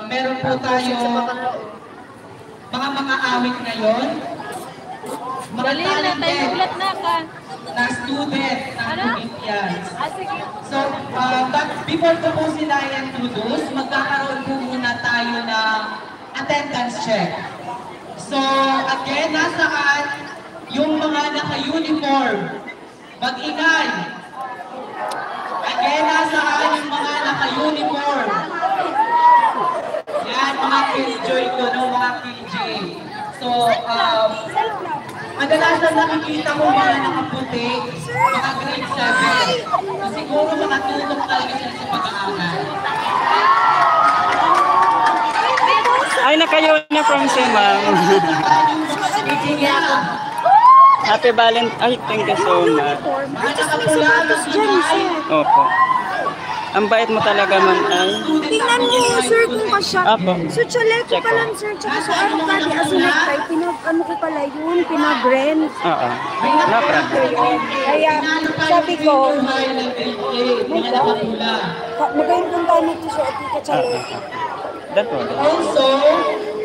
meron po tayo mga awit ngayon. Mga talented na student ng Philippines. So, but before ko po sila introduce, magkakaroon po muna tayo ng attendance check. So, again, nasaan yung mga naka-uniform? Mag-ingay. Again, nasaan yung mga naka-uniform? Yan, mga killjoy ko, no? Mga killjoy. So, kadalasan nakikita ko mga nakaputi, mga grade 7. So, siguro makatutok talaga sila sa pag-aaral. Ay, naka-uniform si ma'am. Happy Valentine. Ay, thank you so much. Opo. Ang bait mo talaga man ay. Tingnan mo, sir, kung kasya. Apo. So, chale ko pala, sir. Tsaka sa ano ka, di asunod tayo. Ano ko pala yun, pinag-rent. Oo. No problem. Kaya, sabi ko, magayon kong tayo nito sa atika, chale. Dato. Also,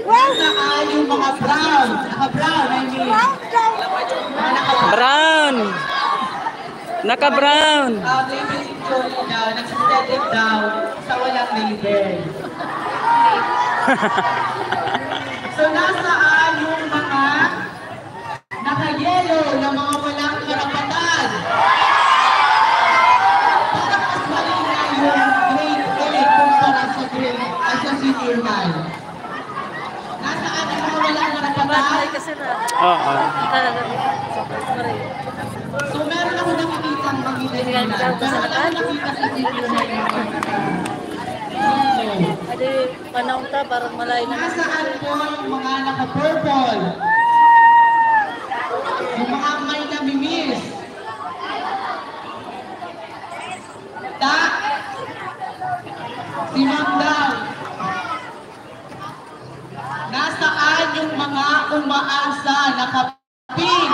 nasaan yung mga brown? Naka-brown, I mean. Brown! Naka-brown! Label security daw, nagsisetting daw sa walang label. So, nasaan yung mga naka-yellow na mga walang karapatan? Parang mas mali na yung grade 8 kumpara sa grade sa senior high. Nasaan yung mga walang karapatan? Oo. So, meron ako nakikita ang pag-ibig nila. Pero wala ako nakita sa senior high. Adi, panahon ta, parang malay na. Nasaan po yung mga naka-purple? Yung mga may namimiss? Si Ma'am daw. Nasaan yung mga umaasa naka-pink?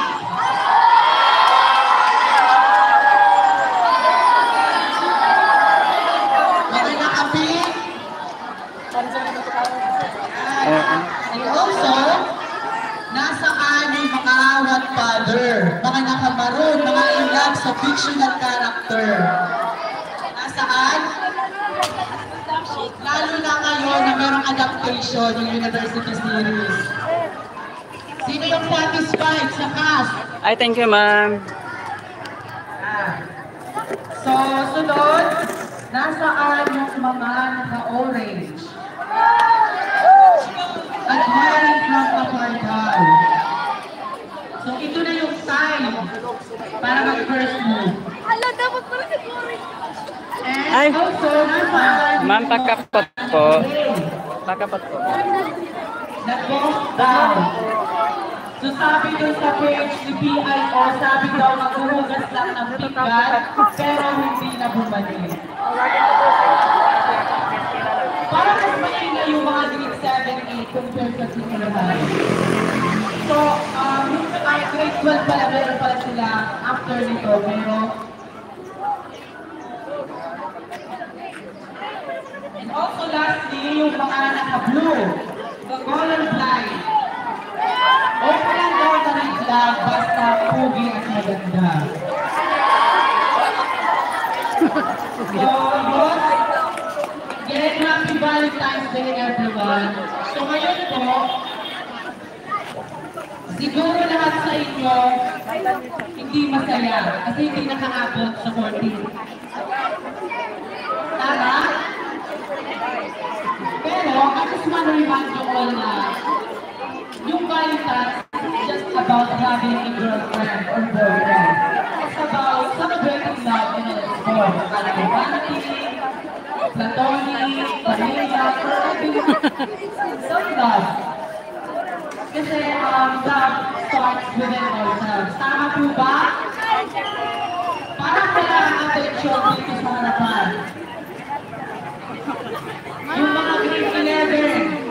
Mga naka-pink? And also, nasaan yung mga godfather, mga nakamaroon, mga in love sa fictional character? Nasaan? Lalo na ngayon na merong adaptation yung University Series. Sino yung satisfied sa cast? Ay, thank you, ma'am. So, sunod, nasaan yung mga naka-orange? Admiring from Apartheid. So, ito na yung sign para mag-first move. Ala, dapat pala si Glory. Ay, And also, nasaan ma'am, pakapot po. Pakapot po. nag-box down. So, sabi dun sa page ni PIO, sabi daw maghuhugas lang ng pinggan, pero hindi na bumalik. Parang mas maina yung mga grade 7, 8 compared sa senior high. So, yung grade 12 pala, meron pala sila after nito, pero and also lastly, yung mga naka-blue, the colorblind. Okay lang daw na rin lang, basta pugi at maganda. So, yun. Again, happy Valentine's Day, everyone. So, ngayon po, siguro lahat sa inyo hindi masaya kasi hindi nakaabot sa 14. Tama? Pero, I just want to remind you all na yung Valentine's is just about having a girlfriend or boyfriend. It's about celebrating love in its form. Romantic, platonic, pamilya, self-love. Kasi love starts within ourselves. Tama po ba? Parang kailangan attention dito sa harapan. Yung mga grade 11.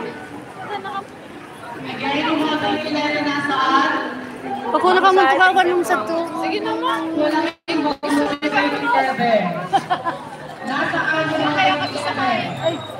Again, yung mga grade 11 nasaan? Pag wala ka magpagawan ng sakto. Sige naman. Wala kayong grade 11. Nasaan yung mga grade 11?